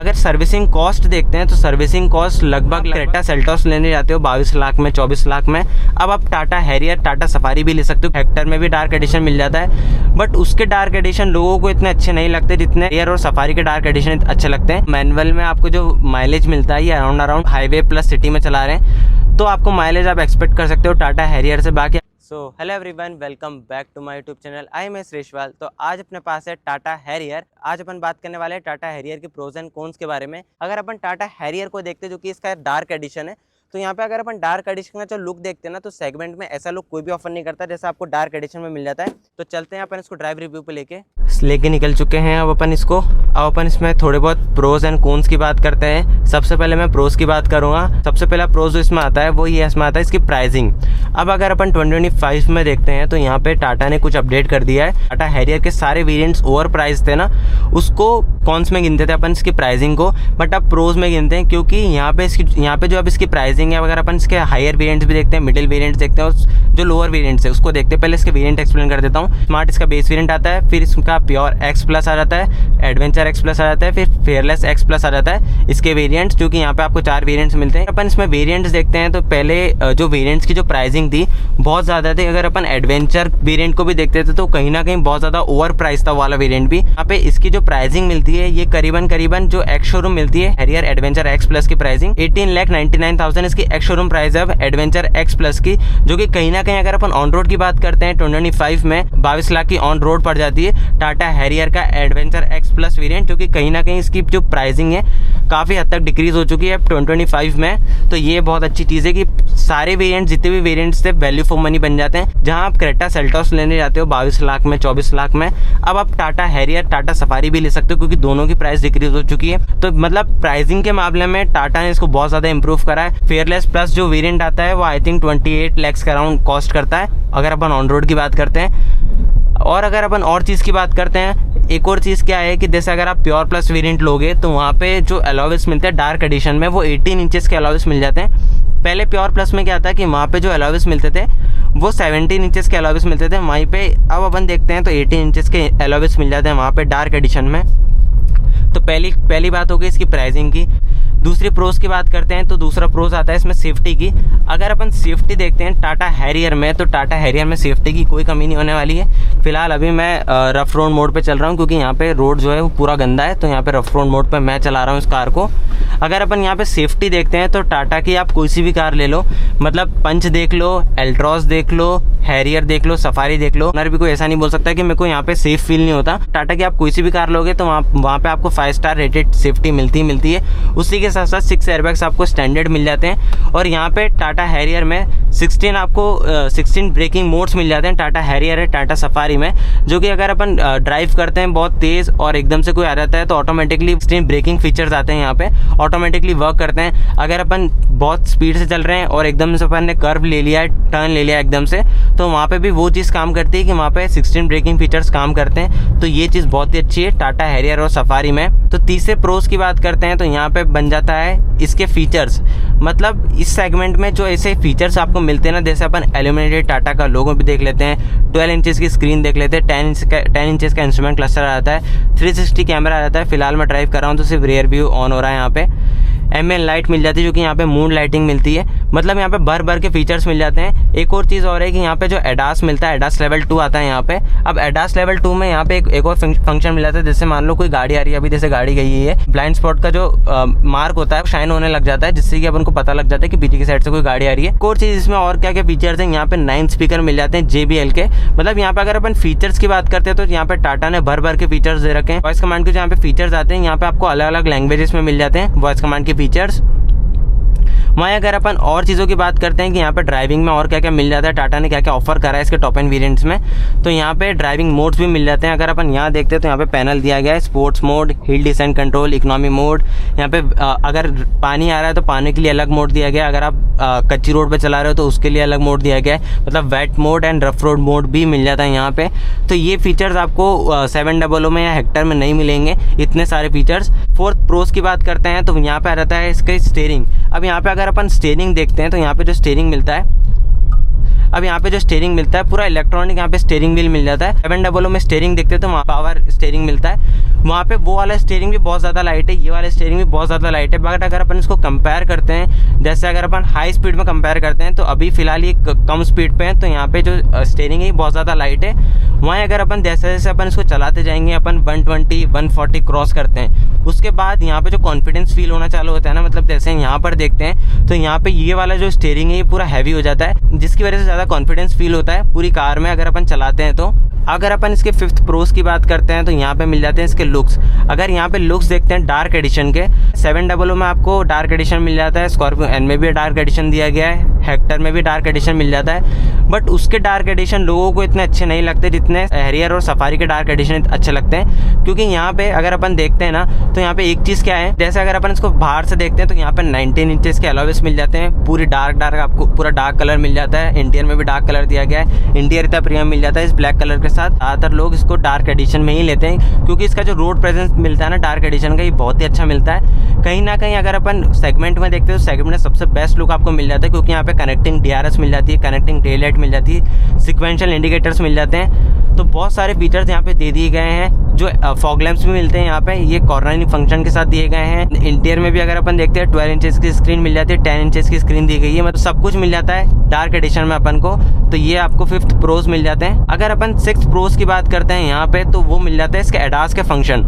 अगर servicing cost देखते हैं तो सर्विसिंग कॉस्ट लगभग क्रेटा सेल्टोस लेने जाते हो 22 लाख में, 24 लाख में। अब आप टाटा हैरियर, टाटा सफारी भी ले सकते हो। हेक्टर में भी डार्क एडिशन मिल जाता है, बट उसके डार्क एडिशन लोगों को इतने अच्छे नहीं लगते जितने हैरियर और सफारी के डार्क एडिशन अच्छे लगते हैं। मैनुअल में आपको जो माइलेज मिलता है ये अराउंड हाईवे प्लस सिटी में चला रहे हैं, तो आपको माइलेज आप एक्सपेक्ट कर सकते हो टाटा हैरियर से। बाकी hello everyone, welcome back to my YouTube channel. I am Reshwal. तो आज अपने पास है टाटा हैरियर। आज अपन बात करने वाले हैं टाटा हैरियर के प्रोज एंड कॉन्स के बारे में। अगर अपन टाटा हैरियर को देखते हैं जो कि इसका डार्क एडिशन है, तो यहाँ पे अगर अपन डार्क एडिशन का जो लुक देखते हैं ना, तो सेगमेंट में ऐसा लुक कोई भी ऑफर नहीं करता जैसा आपको डार्क एडिशन में मिल जाता है। तो चलते हैं अपन इसको ड्राइव रिव्यू पे लेके निकल चुके हैं। अब अपन इसमें थोड़े बहुत प्रोज एंड कॉन्स की बात करते हैं। सबसे पहले मैं प्रोज की बात करूँगा। सबसे पहला प्रोज जो इसमें आता है वो ये इसमें आता है इसकी प्राइसिंग। अब अगर अपन 2025 में देखते हैं तो यहाँ पे टाटा ने कुछ अपडेट कर दिया है। टाटा हैरियर के सारे वेरिएंट्स ओवर प्राइस थे ना, उसको कॉन्स में गिनते थे अपन इसकी प्राइसिंग को, बट अब प्रोज में गिनते हैं, क्योंकि यहाँ पे जो अब इसकी प्राइसिंग है, अगर अपन इसके हायर वेरिएंट्स भी देखते हैं, मिडिल वेरिएंट्स देखते हैं और जो लोअर वेरिएंट्स है उसको देखते हैं। पहले इसके वेरिएंट एक्सप्लेन कर देता हूँ। स्मार्ट इसका बेस वेरिएंट आता है, फिर इसका प्योर एक्स प्लस आ जाता है, एडवेंचर एक्स प्लस आ जाता है, फिर फेयरलेस एक्स प्लस आ जाता है इसके वेरिएंट्स, क्योंकि यहाँ पे आपको 4 वेरिएंट्स मिलते हैं। अपन इसमें वेरिएंट्स देखते हैं तो पहले जो वेरिएंट्स की जो प्राइसिंग थी बहुत ज़्यादा थी। अगर अपन एडवेंचर वेरिएंट को भी देखते थे तो कहीं ना कहीं बहुत ज़्यादा ओवर प्राइस था वाला वेरिएंट भी। यहाँ पे इसकी जो प्राइसिंग मिलती है ये करीबन जो एक्स शोरूम मिलती है हैरियर एडवेंचर एक्स प्लस की प्राइसिंग 18,99,000 इसकी एक्स शोरूम प्राइस है एडवेंचर एक्स प्लस की, जो कि कहीं ना कहीं अगर अपन ऑन रोड की बात करते हैं 2025 में 22 लाख की ऑन रोड पड़ जाती है टाटा हैरियर का एडवेंचर एक्स प्लस वेरिएंट, जो कि कहीं ना कहीं इसकी जो प्राइसिंग है काफ़ी हद तक डिक्रीज हो चुकी है 2025 में। तो ये बहुत अच्छी चीज़ है कि सारे वेरिएंट जितने भी variants the value for money बन जाते हैं। जहां आप क्रेटा सेल्टोस लेने जाते हो 22 लाख में, 24 लाख में, अब आप टाटा हैरियर, टाटा सफारी भी ले सकते हो, क्योंकि दोनों की प्राइस डिक्रीज हो चुकी है। तो मतलब प्राइसिंग के मामले में टाटा ने इसको बहुत ज़्यादा इंप्रूव करा है। फेयरलेस प्लस जो वेरिएंट आता है वो आई थिंक 28 लाख के अराउंड कॉस्ट करता है अगर अपन ऑन रोड की बात करते हैं। और अगर अपन और चीज़ की बात करते हैं, एक और चीज़ क्या है कि जैसे अगर आप प्योर प्लस वेरिएंट लोगे तो वहाँ पे जो अलॉयस मिलते हैं डार्क एडिशन में वो 18 इंचेस के अलॉयस मिल जाते हैं। पहले प्योर प्लस में क्या था कि वहाँ पे जो अलॉयस मिलते थे वो 17 इंचेस के अलॉयस मिलते थे वहीं पे। अब अपन देखते हैं तो 18 इंचेस के अलॉयस मिल जाते हैं वहाँ पे डार्क एडिशन में। तो पहली बात हो गई इसकी प्राइसिंग की। दूसरी प्रोज की बात करते हैं तो दूसरा प्रोज आता है इसमें सेफ्टी की। अगर अपन सेफ्टी देखते हैं टाटा हैरियर में, तो टाटा हैरियर में सेफ्टी की कोई कमी नहीं होने वाली है। फिलहाल अभी मैं रफ रोड मोड पे चल रहा हूँ, क्योंकि यहाँ पे रोड जो है वो पूरा गंदा है, तो यहाँ पे रफ रोड मोड पे मैं चला रहा हूँ इस कार को। अगर अपन यहाँ पे सेफ्टी देखते हैं तो टाटा की आप कोई सी भी कार ले लो, मतलब पंच देख लो, एल्ट्रॉस देख लो, हैरियर देख लो, सफारी देख लो, ओनर भी कोई ऐसा नहीं बोल सकता कि मेरे को यहाँ पे सेफ फील नहीं होता। टाटा की आप कोई सी भी कार लोगे तो वहाँ पे आपको 5 स्टार रेटेड सेफ्टी मिलती है। उसी के साथ साथ 6 एयरबैग्स आपको स्टैंडर्ड मिल जाते हैं। और यहाँ पे टाटा हैरियर में 16 ब्रेकिंग मोड्स मिल जाते हैं टाटा हैरियर है टाटा सफारी में, जो कि अगर अपन ड्राइव करते हैं बहुत तेज़ और एकदम से कोई आ जाता है तो ऑटोमेटिकली 16 ब्रेकिंग फीचर्स आते हैं यहाँ पे, ऑटोमेटिकली वर्क करते हैं। अगर अपन बहुत स्पीड से चल रहे हैं और एकदम से अपन ने कर्व ले लिया है, टर्न ले लिया एकदम से, तो वहाँ पे भी वो चीज़ काम करती है कि वहाँ पे 16 ब्रेकिंग फीचर्स काम करते हैं। तो ये चीज़ बहुत ही अच्छी है टाटा हैरियर और सफारी में। तो तीसरे प्रोज की बात करते हैं तो यहाँ पे बन जाता है इसके फीचर्स। मतलब इस सेगमेंट में जो ऐसे फीचर्स आपको मिलते हैं ना, जैसे अपन इल्यूमिनेटेड टाटा का लोगो भी देख लेते हैं, 12 इंचेस की स्क्रीन देख लेते हैं, 10 इंचेस का इंस्ट्रूमेंट क्लस्टर आ जाता है, 360 कैमरा आ जाता है। फिलहाल मैं ड्राइव कर रहा हूँ तो सिर्फ रियर व्यू ऑन हो रहा है। यहाँ पे एमएन लाइट मिल जाती है, जो कि यहाँ पे मून लाइटिंग मिलती है। मतलब यहाँ पे भर के फीचर्स मिल जाते हैं। एक और चीज़ और है कि यहाँ पे जो एडास मिलता है, एडास लेवल 2 आता है यहाँ पे। अब एडास लेवल 2 में यहाँ पे एक और फंक्शन मिल जाता है, जैसे मान लो कोई गाड़ी आ रही है, अभी जैसे गाड़ी गई है, ब्लाइंड स्पॉट का जो मार्क होता है शाइन होने लग जाता है, जिससे कि अपन को पता लग जाता है कि पीछे की साइड से कोई गाड़ी आ रही है। एक और चीज़ इसमें और क्या क्या फीचर्स हैं, यहाँ पे 9 स्पीकर मिल जाते हैं JBL के। मतलब यहाँ पे अगर अपन फीचर्स की बात करते हैं तो यहाँ पे टाटा ने भर के फीचर्स दे रखे हैं। वॉइस कमांड के जो यहाँ पे फीचर्स आते हैं, यहाँ पे आपको अलग अलग लैंग्वेजेस में मिल जाते हैं वॉइस कमांड के फीचर्स। वहीं अगर अपन और चीज़ों की बात करते हैं कि यहाँ पे ड्राइविंग में और क्या क्या मिल जाता है, टाटा ने क्या क्या ऑफर करा है इसके टॉप एंड वेरिएंट्स में, तो यहाँ पे ड्राइविंग मोड्स भी मिल जाते हैं। अगर अपन यहाँ देखते हैं तो यहाँ पे पैनल दिया गया है, sports mode, hill descent control, economy mode. यहाँ पे अगर पानी आ रहा है तो पानी के लिए अलग मोड दिया गया है, अगर आप कच्ची रोड पर चला रहे हो तो उसके लिए अलग मोड दिया गया है। मतलब wet mode and rough road mode भी मिल जाता है यहाँ पे। तो ये फीचर्स आपको 700 में या हेक्टर में नहीं मिलेंगे, इतने सारे फीचर्स। फोर्थ प्रोज की बात करते हैं तो यहाँ पे आ जाता है इसका स्टीयरिंग। अब यहाँ पे अगर अपन स्टीयरिंग देखते हैं तो यहाँ पे जो स्टीयरिंग मिलता है, अब यहाँ पे जो स्टीयरिंग मिलता है पूरा इलेक्ट्रॉनिक यहाँ पे स्टीयरिंग व्हील मिल जाता है। 700 में स्टीयरिंग देखते हैं तो वहाँ पावर स्टीयरिंग मिलता है। वहाँ पे वो वाला स्टीयरिंग भी बहुत ज़्यादा लाइट है, ये वाला स्टीयरिंग भी बहुत ज़्यादा लाइट है। बट अगर अपन इसको कंपेयर करते हैं, जैसे अगर अपन हाई स्पीड में कंपेयर करते हैं तो अभी फ़िलहाल ये कम स्पीड पे है, तो यहाँ पे जो स्टीयरिंग है ये बहुत ज़्यादा लाइट है। वहीं अगर अपन जैसे जैसे अपन इसको चलाते जाएंगे, अपन 120 140 क्रॉस करते हैं, उसके बाद यहाँ पे जो कॉन्फिडेंस फील होना चालू होता है ना, मतलब जैसे यहाँ पर देखते हैं तो यहाँ पे ये वाला जो स्टीयरिंग है ये पूरा हैवी हो जाता है, जिसकी वजह से ज़्यादा कॉन्फिडेंस फील होता है पूरी कार में अगर अपन चलाते हैं। तो अगर अपन इसके 5th प्रोस की बात करते हैं तो यहाँ पे मिल जाते हैं इसके लुक्स। अगर यहाँ पे लुक्स देखते हैं डार्क एडिशन के, 700 में आपको डार्क एडिशन मिल जाता है, स्कॉर्पियो एन में भी डार्क एडिशन दिया गया है, हेक्टर में भी डार्क एडिशन मिल जाता है। बट उसके डार्क एडिशन लोगों को इतने अच्छे नहीं लगते जितने हैरियर और सफारी के डार्क एडिशन अच्छे लगते हैं। क्योंकि यहाँ पे अगर अपन देखते हैं ना तो यहाँ पे एक चीज़ क्या है, जैसे अगर अपन इसको बाहर से देखते हैं तो यहाँ पे 19 इंचेस के अलॉयस मिल जाते हैं, पूरी डार्क आपको पूरा डार्क कलर मिल जाता है। इंटीरियर में भी डार्क कलर दिया गया है, इंटीरियर इतना प्रीमियम मिल जाता है इस ब्लैक कलर के साथ। ज़्यादातर लोग इसको डार्क एडिशन में ही लेते हैं क्योंकि इसका जो रोड प्रेजेंस मिलता है ना डार्क एडिशन का, ये बहुत ही अच्छा मिलता है। कहीं ना कहीं अगर अपन सेगमेंट में देखते हैं तो सेगमेंट में सबसे बेस्ट लुक आपको मिल जाता है, क्योंकि यहाँ पे कनेक्टिंग DRS मिल जाती है, कनेक्टिंग टेल लाइट मिल जाती है, सिक्वेंशियल इंडिकेटर्स मिल जाते हैं। तो बहुत सारे फीचर्स यहाँ पे दे दिए गए हैं। जो फॉग लैंप्स भी मिलते हैं यहाँ पे, ये कॉर्नरिंग फंक्शन के साथ दिए गए हैं। इंटीरियर में भी अगर अपन देखते हैं 12 इंचेस की स्क्रीन मिल जाती है, 10 इंचेस की स्क्रीन दी गई है, मतलब सब कुछ मिल जाता है डार्क एडिशन में अपन को। तो ये आपको 5th प्रोस मिल जाते हैं। अगर अपन 6th प्रोस की बात करते हैं यहाँ पे, तो वो मिल जाता है इसके एडास के फंक्शन।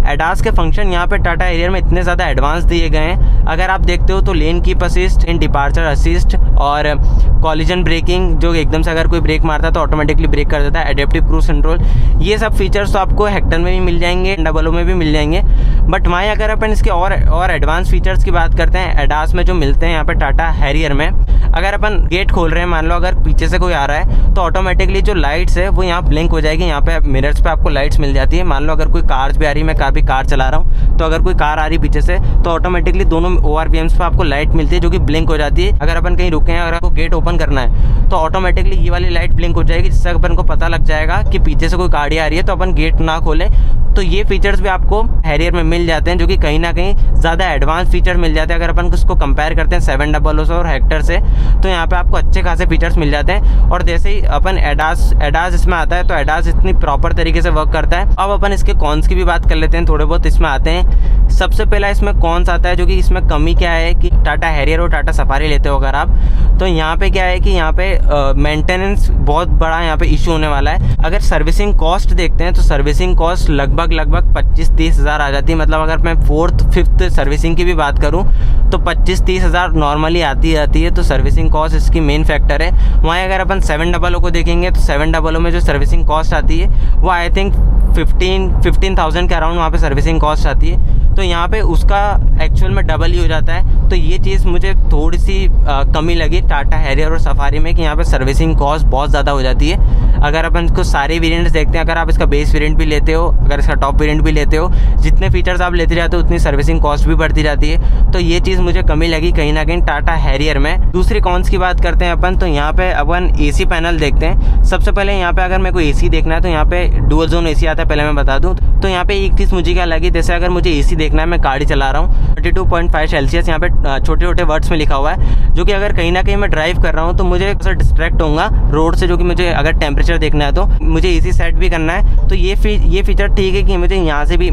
एडास के फंक्शन यहाँ पे टाटा हैरियर में इतने ज़्यादा एडवांस दिए गए हैं। अगर आप देखते हो तो लेन कीप असिस्ट, इन डिपार्चर असिस्ट और कॉलिजन ब्रेकिंग, जो एकदम से अगर कोई ब्रेक मारता है तो ऑटोमेटिकली ब्रेक कर देता है, एडेप्टिव क्रूज कंट्रोल, ये सब फीचर्स तो आपको हेक्टर में भी मिल जाएंगे, डबलो में भी मिल जाएंगे। बट वहीं अगर अपन इसके और एडवांस फीचर्स की बात करते हैं एडास में जो मिलते हैं यहाँ पे टाटा हैरियर में, अगर अपन गेट खोल रहे हैं, मान लो अगर पीछे से कोई आ रहा है तो ऑटोमेटिकली जो लाइट्स है वो यहाँ ब्लिंक हो जाएगी। यहाँ पे मिरर्स पे आपको लाइट्स मिल जाती है। मान लो अगर कोई कार्स भी आ रही है, मैं कार चला रहा हूँ, तो अगर कोई कार आ रही पीछे से तो ऑटोमेटिकली दोनों ORVMs पे आपको लाइट मिलती है जो कि ब्लिंक हो जाती है। अगर अपन कहीं रुके हैं और आपको गेट ओपन करना है तो ऑटोमेटिकली ये वाली लाइट ब्लिंक हो जाएगी, जिससे अपन को पता लग जाएगा कि पीछे से कोई गाड़ी आ रही है, तो अपन गेट ना खोलें। तो ये फीचर्स भी आपको हैरियर में मिल जाते हैं, जो कि कहीं ना कहीं ज़्यादा एडवांस फीचर मिल जाते हैं। अगर अपन उसको कंपेयर करते हैं 700 और हेक्टर से, तो यहाँ पे आपको अच्छे खासे फीचर्स मिल जाते हैं। और जैसे ही अपन एडास इसमें आता है तो एडास इतनी प्रॉपर तरीके से वर्क करता है। अब अपन इसके कॉन्स की भी बात कर लेते हैं, थोड़े बहुत इसमें आते हैं। सबसे पहला इसमें कॉन्स आता है, जो कि इसमें कमी क्या है कि टाटा हैरियर और टाटा सफारी लेते हो अगर आप, तो यहाँ पे क्या है कि यहाँ पे मेंटेनेंस बहुत बड़ा यहाँ पे इशू होने वाला है। अगर सर्विसिंग कॉस्ट देखते हैं तो सर्विसिंग कॉस्ट लगभग 25-30 हज़ार आ जाती है। मतलब अगर मैं 4th 5th सर्विसिंग की भी बात करूं तो 25-30 हज़ार नॉर्मली आती है। तो सर्विसिंग कॉस्ट इसकी मेन फैक्टर है। वहीं अगर अपन 700 को देखेंगे तो 700 में जो सर्विसिंग कॉस्ट आती है वो आई थिंक 15,000 के अराउंड वहाँ पे सर्विसिंग कॉस्ट आती है। तो यहाँ पे उसका एक्चुअल में डबल ही हो जाता है। तो ये चीज़ मुझे थोड़ी सी कमी लगी टाटा हैरियर और सफारी में, कि यहाँ पे सर्विसिंग कॉस्ट बहुत ज़्यादा हो जाती है। अगर अपन इसको सारे वेरिएंट्स देखते हैं, अगर आप इसका बेस वेरिएंट भी लेते हो, अगर इसका टॉप वेरिएंट भी लेते हो, जितने फीचर्स आप लेते जाते हो उतनी सर्विसिंग कॉस्ट भी बढ़ती जाती है। तो ये चीज़ मुझे कमी लगी कहीं ना कहीं टाटा हैरियर में। दूसरी कॉन्स की बात करते हैं अपन, तो यहाँ पे अपन AC पैनल देखते हैं। सबसे पहले यहाँ पे अगर मेरे को AC देखना है तो यहाँ पे डुअल जोन AC आता है, पहले मैं बता दूँ। तो यहाँ पे एक चीज़ मुझे क्या लगी, जैसे अगर मुझे AC देखना है, मैं गाड़ी चला रहा हूँ 32.5 सेल्सियस, यहाँ पे छोटे छोटे वर्ड्स में लिखा हुआ है, जो कि अगर कहीं ना कहीं मैं ड्राइव कर रहा हूँ तो मुझे डिस्ट्रैक्ट होऊंगा रोड से, जो कि मुझे अगर टेम्परेचर देखना है तो मुझे AC सेट भी करना है। तो ये फीचर ठीक है कि मुझे यहाँ से भी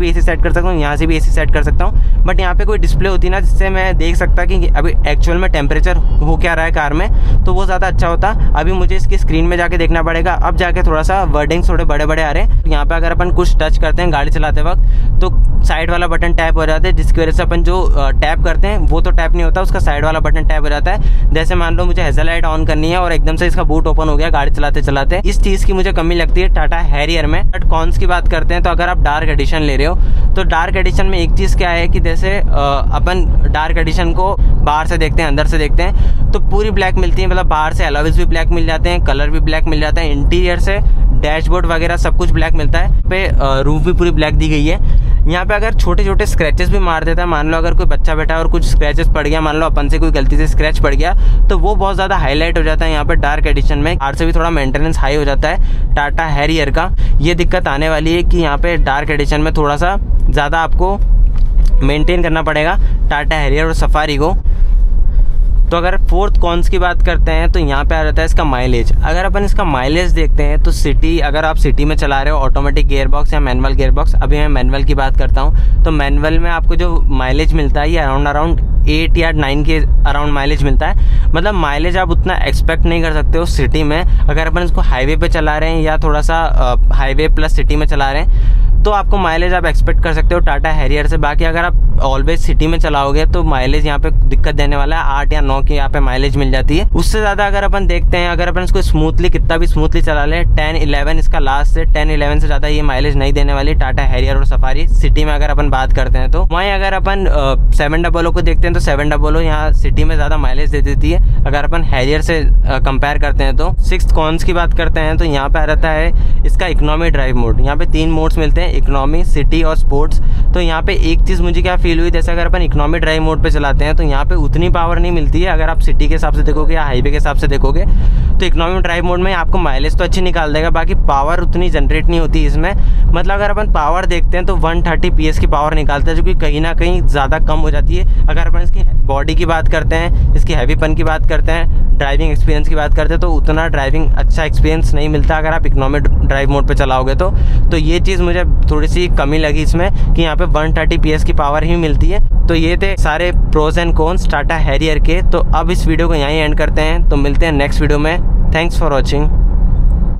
AC सेट कर सकता हूँ, यहाँ से भी AC सेट कर सकता हूँ। बट यहाँ पे कोई डिस्प्ले होती ना, जिससे मैं देख सकता कि अभी एक्चुअल में टेम्परेचर हो क्या रहा है कार में, तो वो ज़्यादा अच्छा होता। अभी मुझे इसकी स्क्रीन में जाके देखना पड़ेगा। अब जाके थोड़ा सा वर्डिंग्स थोड़े बड़े बड़े आ रहे हैं। यहाँ पे अगर अपन कुछ टच करते हैं गाड़ी चलाते वक्त तो साइड वाला बटन टैप हो जाता है, जिसकी वजह से अपन जो टैप करते हैं वो तो टैप नहीं होता, उसका साइड वाला बटन टैप हो जाता है। जैसे मान लो मुझे हेडलाइट ऑन करनी है और एकदम से इसका बूट ओपन हो गया गाड़ी चलाते चलाते, इस चीज़ की मुझे कमी लगती है टाटा हैरियर में। बट कॉन्स की बात करते हैं, तो अगर आप डार्क एडिशन ले रहे हो तो डार्क एडिशन में एक चीज़ क्या है कि जैसे अपन डार्क एडिशन को बाहर से देखते हैं, अंदर से देखते हैं तो पूरी ब्लैक मिलती है। मतलब बाहर से अलॉयज भी ब्लैक मिल जाते हैं, कलर भी ब्लैक मिल जाता है, इंटीरियर से डैशबोर्ड वगैरह सब कुछ ब्लैक मिलता है। पे रूफ भी पूरी ब्लैक दी गई है। यहाँ पे अगर छोटे छोटे स्क्रैचेस भी मार देता है, मान लो अगर कोई बच्चा बैठा है और कुछ स्क्रैचेस पड़ गया, मान लो अपन से कोई गलती से स्क्रैच पड़ गया, तो वो बहुत ज़्यादा हाईलाइट हो जाता है यहाँ पे डार्क एडिशन में। कार से भी थोड़ा मेंटेनेंस हाई हो जाता है टाटा हैरियर का। ये दिक्कत आने वाली है कि यहाँ पे डार्क एडिशन में थोड़ा सा ज़्यादा आपको मेंटेन करना पड़ेगा टाटा हैरियर और सफारी को। तो अगर फोर्थ कॉन्स की बात करते हैं तो यहाँ पे आ जाता है इसका माइलेज। अगर अपन इसका माइलेज देखते हैं तो सिटी, अगर आप सिटी में चला रहे हो ऑटोमेटिक गियर बॉक्स या मैनुअल गियर बॉक्स, अभी मैं मैनुअल की बात करता हूँ, तो मैनुअल में आपको जो माइलेज मिलता है ये अराउंड 8 या 9 के अराउंड माइलेज मिलता है। मतलब माइलेज आप उतना एक्सपेक्ट नहीं कर सकते हो सिटी में। अगर अपन इसको हाईवे पे चला रहे हैं या थोड़ा सा हाईवे प्लस सिटी में चला रहे हैं तो आपको माइलेज आप एक्सपेक्ट कर सकते हो टाटा हैरियर से। बाकी अगर आप ऑलवेज सिटी में चलाओगे तो माइलेज यहाँ पे दिक्कत देने वाला है, 8 या 9 की यहाँ पे माइलेज मिल जाती है। उससे ज़्यादा अगर अपन देखते हैं, अगर अपन इसको स्मूथली, कितना भी स्मूथली चला लें, 10-11 इसका लास्ट है, 10-11 से ज़्यादा ये माइलेज नहीं देने वाली टाटा हैरियर और सफारी सिटी में अगर अपन बात करते हैं। तो वहीं अगर अपन 700 को देखते हैं तो 700 यहाँ सिटी में ज़्यादा माइलेज दे देती है अगर अपन हैरियर से कंपेयर करते हैं। तो 6th कॉन्स की बात करते हैं तो यहाँ पे आ जाता है इसका इकोनॉमी ड्राइव मोड। यहाँ पे 3 मोड्स मिलते हैं, इकोनॉमी, सिटी और स्पोर्ट्स। तो यहाँ पे एक चीज़ मुझे क्या फील हुई, जैसे अगर अपन इकोनॉमी ड्राइव मोड पे चलाते हैं तो यहाँ पे उतनी पावर नहीं मिलती है। अगर आप सिटी के हिसाब से देखोगे या हाईवे के हिसाब से देखोगे तो इकोनॉमी ड्राइव मोड में आपको माइलेज तो अच्छी निकाल देगा, बाकी पावर उतनी जनरेट नहीं होती इसमें। मतलब अगर अपन पावर देखते हैं तो 130 PS की पावर निकालता है, जो कि कहीं ना कहीं ज़्यादा कम हो जाती है। अगर अपन इसकी बॉडी की बात करते हैं, इसकी हैवीपन की बात करते हैं, ड्राइविंग एक्सपीरियंस की बात करते हैं, तो उतना ड्राइविंग अच्छा एक्सपीरियंस नहीं मिलता अगर आप इकोनॉमी ड्राइव मोड पे चलाओगे तो ये चीज़ मुझे थोड़ी सी कमी लगी इसमें कि यहाँ पे 130 PS की पावर ही मिलती है। तो ये थे सारे pros and cons Tata Harrier के। तो अब इस वीडियो को यहीं एंड करते हैं, तो मिलते हैं नेक्स्ट वीडियो में। Thanks for watching.